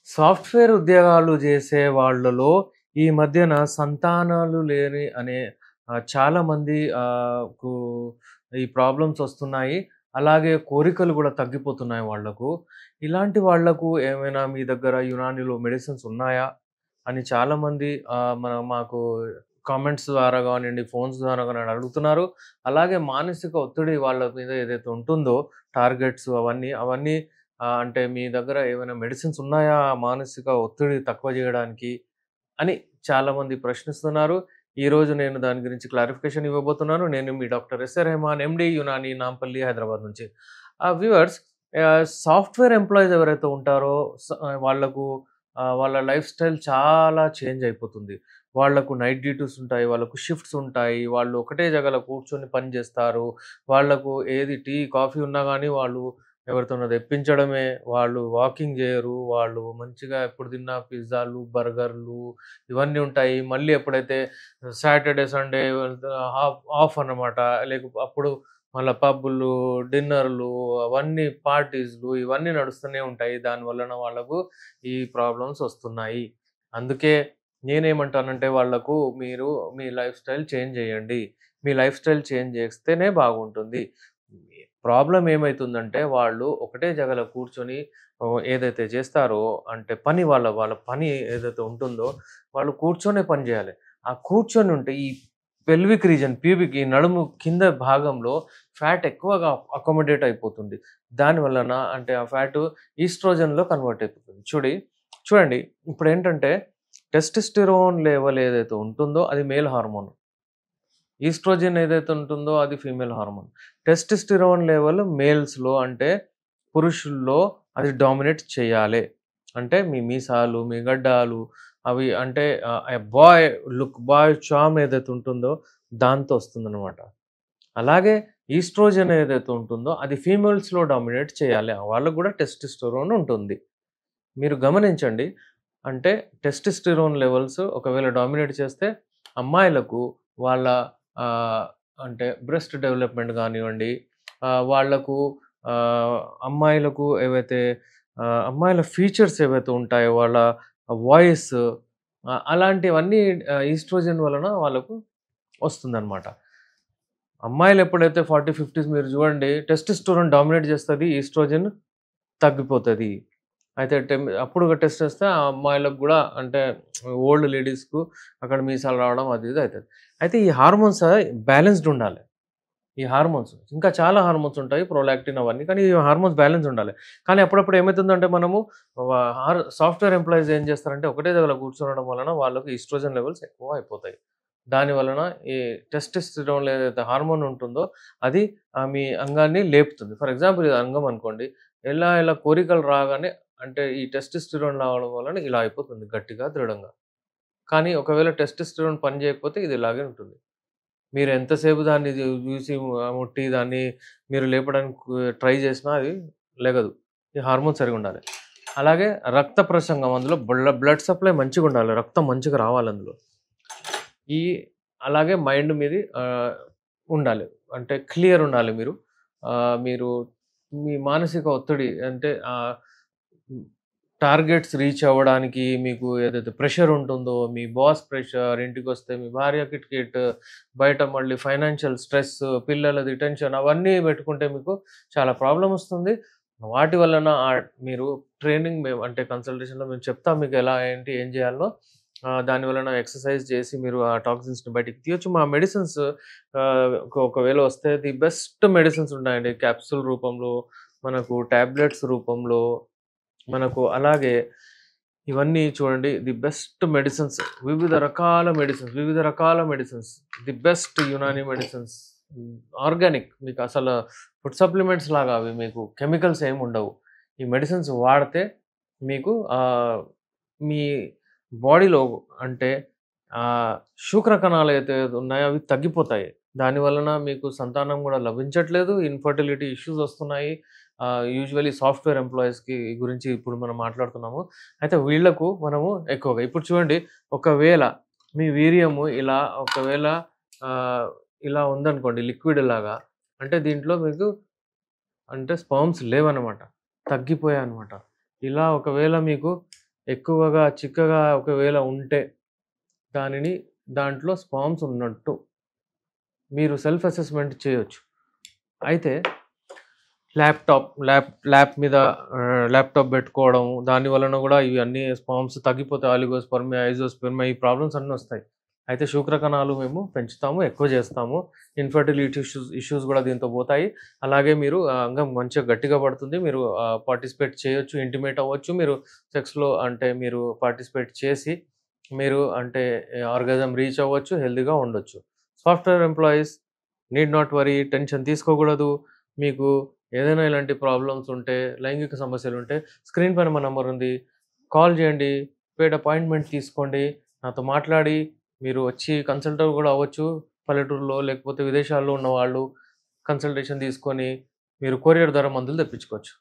Software ఉద్యోగాలు జేసే వాళ్ళలో ఈ మధ్యన సంతానాలు లేని అనే చాలామంది కు ఈ ప్రాబ్లమ్స్ ఒస్తున్నాయి. అలాగే కోరికలు గూడా తగ్గిపోతున్నాయి వాళ్ళకు. ఇలాంటి వాళ్ళకు ఏమైనా మీ దగ్గర యునానీలో మెడిసిన్స్ ఉన్నాయా? అని చాలామంది మాకు కామెంట్స్ ద్వారా గానియండి, ఫోన్స్ ద్వారా గాని అడుగుతున్నారు. అలాగే మానసిక ఒత్తిడి వాళ్ళ మీద ఏదైతే ఉంటుందో టార్గెట్స్ అవన్నీ అంటే మీ దగ్గర ఏమైనా మెడిసిన్స్ ఉన్నాయా? మానసిక ఒత్తిడి తక్కువ జేయడానికి అని చాలామంది ప్రశ్నిస్తున్నారు. ఈరోజు నేను దాని గురించి క్లారిఫికేషన్ ఇవ్వబోతున్నాను. నేను మీ doctor SA Rehman, MD Unani, Nampally, Hyderabad నుంచి. వ్యూవర్స్, సాఫ్ట్‌వేర్ ఎంప్లాయీస్ ఎవరైతే ఉంటారో వాళ్ళకు వాళ్ళ లైఫ్ స్టైల్ చాలా చేంజ్ అయిపోతుంది. వాళ్ళకు నైట్ డ్యూటీస్ ఉంటాయి. వాళ్ళకు షిఫ్ట్స్ ఉంటాయి. వాళ్ళు ఒకటే జగల కూర్చొని పని జేస్తారు. వాళ్ళకు ఏది టీ, కాఫీ ఉన్నా గానీ వాళ్ళు ఎవరితోనో తెప్పించడమే. వాళ్ళు వాకింగ్ జేయరు. వాళ్ళు మంచిగా ఎప్పుడు తిన్నా పిజ్జాలు, బర్గర్‌లు ఇవన్నీ ఉంటాయి. మళ్ళీ ఎప్పుడైతే సాటర్‌డే, సండే ఆఫ్ అన్నమాట. అప్పుడు మళ్ళా పబ్బులు, డిన్నర్‌లు అవన్నీ పార్టీస్‌లు ఇవన్నీ నడుస్తూనే ఉంటాయి. దాని వలన వాళ్ళకు ఈ ప్రాబ్లమ్స్ ఒస్తున్నాయి. అందుకే నేనేమంటానంటే వాళ్ళకు మీరు మీ లైఫ్ స్టైల్ చేంజ్ జేయండి. మీ లైఫ్ స్టైల్ చేంజ్ జేస్తేనే బాగుంటుంది. ప్రాబ్లమ్ ఏమైతుందంటే వాళ్ళు ఒకటే జగల కూర్చొని ఏదైతే చేస్తారో అంటే వాళ్ళ పని ఏదైతే ఉంటుందో వాళ్ళు కూర్చొనే పని జేయాలి. ఆ కూర్చొని ఉంటే ఈ పెల్విక్ రీజియన్, ప్యూబిక్ ఈ నడుము కింద భాగంలో ఫ్యాట్ ఎక్కువగా అకామోడేట్ అయిపోతుంది. దాని వలన అంటే ఆ ఫ్యాటు ఈస్ట్రోజన్‌లో కన్వర్ట్ అయిపోతుంది. చూడండి ఇప్పుడేంటంటే టెస్టోస్టెరోన్ లెవెల్ ఏదైతే ఉంటుందో అది మేల్ హార్మోన్. ఈస్ట్రోజన్ ఏదైతే ఉంటుందో అది ఫీమేల్ హార్మోన్. టెస్టోస్టెరోన్ లెవెల్ మేల్స్‌లో అంటే పురుషుల్లో అది డామినేట్ చేయాలి. అంటే మీ మీసాలు, మీ గడ్డాలు అవి అంటే బాయ్ చార్మ్ ఏదైతే ఉంటుందో దాంతో వస్తుందనమాట. అలాగే ఈస్ట్రోజన్ ఏదైతే ఉంటుందో అది ఫీమేల్స్‌లో డామినేట్ చేయాలి. వాళ్ళకి గూడా టెస్టోస్టెరోన్ ఉంటుంది. మీరు గమనించండి. అంటే టెస్టోస్టెరోన్ లెవెల్స్ ఒకవేళ డామినేట్ చేస్తే అమ్మాయిలకు వాళ్ళ ఆహ్, అంటే బ్రెస్ట్ డెవలప్‌మెంట్ గానివ్వండి, వాళ్ళకు అమ్మాయిలకు అమ్మాయిల ఫీచర్స్ ఏవైతే ఉంటాయో వాళ్ళ వాయిస్ అలాంటివన్నీ ఈస్ట్రోజన్ వలన వాళ్ళకు వస్తుందనమాట. అమ్మాయిలెప్పుడైతే 40, 50స్ మీరు జూడండి టెస్టోస్టెరోన్ డామినేట్ చేస్తది. ఈస్ట్రోజన్ తగ్గిపోతది. అయితే అప్పుడు టెస్ట్ చేస్తే ఆ అమ్మాయిలకు గూడా అంటే ఓల్డ్ లేడీస్‌కు అక్కడ మీసాలు రావడం అది ఇది అయితది. అయితే ఈ హార్మోన్స్ బ్యాలెన్స్‌డ్ ఉండాలి. ఈ హార్మోన్స్ ఇంకా చాలా హార్మోన్స్ ఉంటాయి. ప్రొలాక్టిన్ అవన్నీ. కానీ ఈ హార్మోన్స్ బ్యాలెన్స్ ఉండాలి. కానీ అప్పుడప్పుడు ఏమైతుందంటే మనము వ సాఫ్ట్‌వేర్ ఎంప్లాయీస్ ఏం చేస్తారంటే ఒకటే దగ్గర కూర్చోనడం వలన వాళ్ళకి ఈస్ట్రోజన్ లెవెల్స్ ఎక్కువ అయిపోతాయి. దాని వలన ఈ టెస్టోస్టెరోన్ ఏదైతే హార్మోన్ ఉంటుందో అది మీ అంగాన్ని లేపుతుంది. ఫర్ ఎగ్జాంపుల్ ఇది అంగం అనుకోండి. ఇలా కోరికలు రాగానే అంటే ఈ టెస్టోస్టెరోన్ రావడం వలన ఇలా అయిపోతుంది గట్టిగా, దృఢంగా. కానీ ఒకవేళ టెస్టోస్టెరోన్ పని చేయకపోతే ఇది ఇలాగే ఉంటుంది. మీరు ఎంతసేపు దాన్ని జూసి ముట్టి దాన్ని మీరు లేపడానికి ట్రై చేసినా అది లెగదు. ఈ హార్మోన్ సరిగుండాలి. అలాగే రక్త ప్రసంగం అందులో బ్లడ్ సప్లై మంచిగుండాలి. రక్తం మంచిగా రావాలందులో. ఈ అలాగే మైండ్ మీది ఉండాలి. అంటే క్లియర్ ఉండాలి మీరు. మీరు మీ మానసిక ఒత్తిడి అంటే హ్మ్. టార్గెట్స్ రీచ్ అవ్వడానికి మీకు ఏదైతే ప్రెషర్ ఉంటుందో, మీ బాస్ ప్రెషర్, ఇంటికొస్తే మీ భార్య కిట్‌కిట్, బయట మళ్ళీ ఫైనాన్షియల్ స్ట్రెస్, పిల్లలది టెన్షన్ అవన్నీ పెట్టుకుంటే మీకు చాలా ప్రాబ్లమ్ వస్తుంది. వాటి వలన మీరు ట్రైనింగ్ మేము అంటే కన్సల్టేషన్‌లో మేము చెప్తాం మీకు ఎలా ఏంటి, ఏం చేయాలో. దాని వలన ఎక్సర్‌సైజ్ చేసి మీరు ఆ టాక్సిన్స్‌ని బయటికి తీయొచ్చు. మా మెడిసిన్స్ ఒకవేళ వస్తే ది బెస్ట్ మెడిసిన్స్ ఉన్నాయండి. క్యాప్సూల్ రూపంలో, మనకు టాబ్లెట్స్ రూపంలో మనకు అలాగే ఇవన్నీ చూడండి ది బెస్ట్ మెడిసిన్స్. వివిధ రకాల medicines. The best Unani medicines. Organic మీకసలు ఫుడ్ సప్లిమెంట్స్ లాగా అవి మీకు కెమికల్స్ ఏముండవు. ఈ మెడిసిన్స్ వాడితే మీకు మీ బాడీలో అంటే శూక్ర కణాలు అయితే ఉన్నాయో అవి తగ్గిపోతాయి. దాని వలన మీకు సంతానం గూడా లభించట్లేదు. ఇన్‌ఫర్టిలిటీ ఇష్యూస్ వస్తున్నాయి. యూజువల్లీ సాఫ్ట్‌వేర్ ఎంప్లాయీస్‌కి గురించి ఇప్పుడు మనం మాట్లాడుతున్నాము. అయితే వీళ్ళకు మనము ఎక్కువగా ఇప్పుడు చూడండి ఒకవేళ మీ వీర్యము ఒకవేళ ఆహ్, ఇలా ఉందనుకోండి లిక్విడ్ లాగా అంటే దీంట్లో మీకు అంటే స్పెర్మ్స్ లేవనమాట. తగ్గిపోయాయన్నమాట. ఇలా ఒకవేళ మీకు ఎక్కువగా చిక్కగా ఒకవేళ ఉంటే దాంట్లో స్పామ్స్ ఉన్నట్టు మీరు సెల్ఫ్ అసెస్మెంట్ చేయొచ్చు. అయితే ల్యాప్ మీద ల్యాప్‌టాప్ పెట్టుకోవడం, దాని వలన గూడా ఇవన్నీ స్పామ్స్ తగ్గిపోతాయి. ఆలిగోస్పెర్మియా, ఐజోస్పెర్మియా ఈ ప్రాబ్లమ్స్ అన్నీ వస్తాయి. అయితే శుక్రకణాలు మేము పెంచుతాము, ఎక్కువ చేస్తాము. ఇన్‌ఫెర్టిలిటీ ఇష్యూస్ గూడా దీంతో పోతాయి. అలాగే మీరు అంగం మంచిగా గట్టిగా పడుతుంది. మీరు పార్టిసిపేట్ చేయొచ్చు, ఇంటిమేట్ అవ్వచ్చు. మీరు సెక్స్‌లో అంటే మీరు పార్టిసిపేట్ చేసి మీరు అంటే ఆర్గాజం రీచ్ అవ్వచ్చు, హెల్తీగా ఉండొచ్చు. Software employees need not worry, tension తీసుకోకూడదు. మీకు ఏదైనా ఇలాంటి ప్రాబ్లమ్స్ ఉంటే, లైంగిక సమస్యలుంటే స్క్రీన్ పైన మా నంబర్ ఉంది. కాల్ చేయండి. పెయిడ్ అపాయింట్‌మెంట్ తీసుకోండి. నాతో మాట్లాడి మీరు వచ్చి కన్సల్ట్ గూడా అవ్వచ్చు. పల్లెటూరులో లేకపోతే విదేశాల్లో ఉన్నవాళ్ళు కన్సల్టేషన్ తీసుకొని మీరు కొరియర్ ద్వారా మందులు తెప్పించుకోవచ్చు.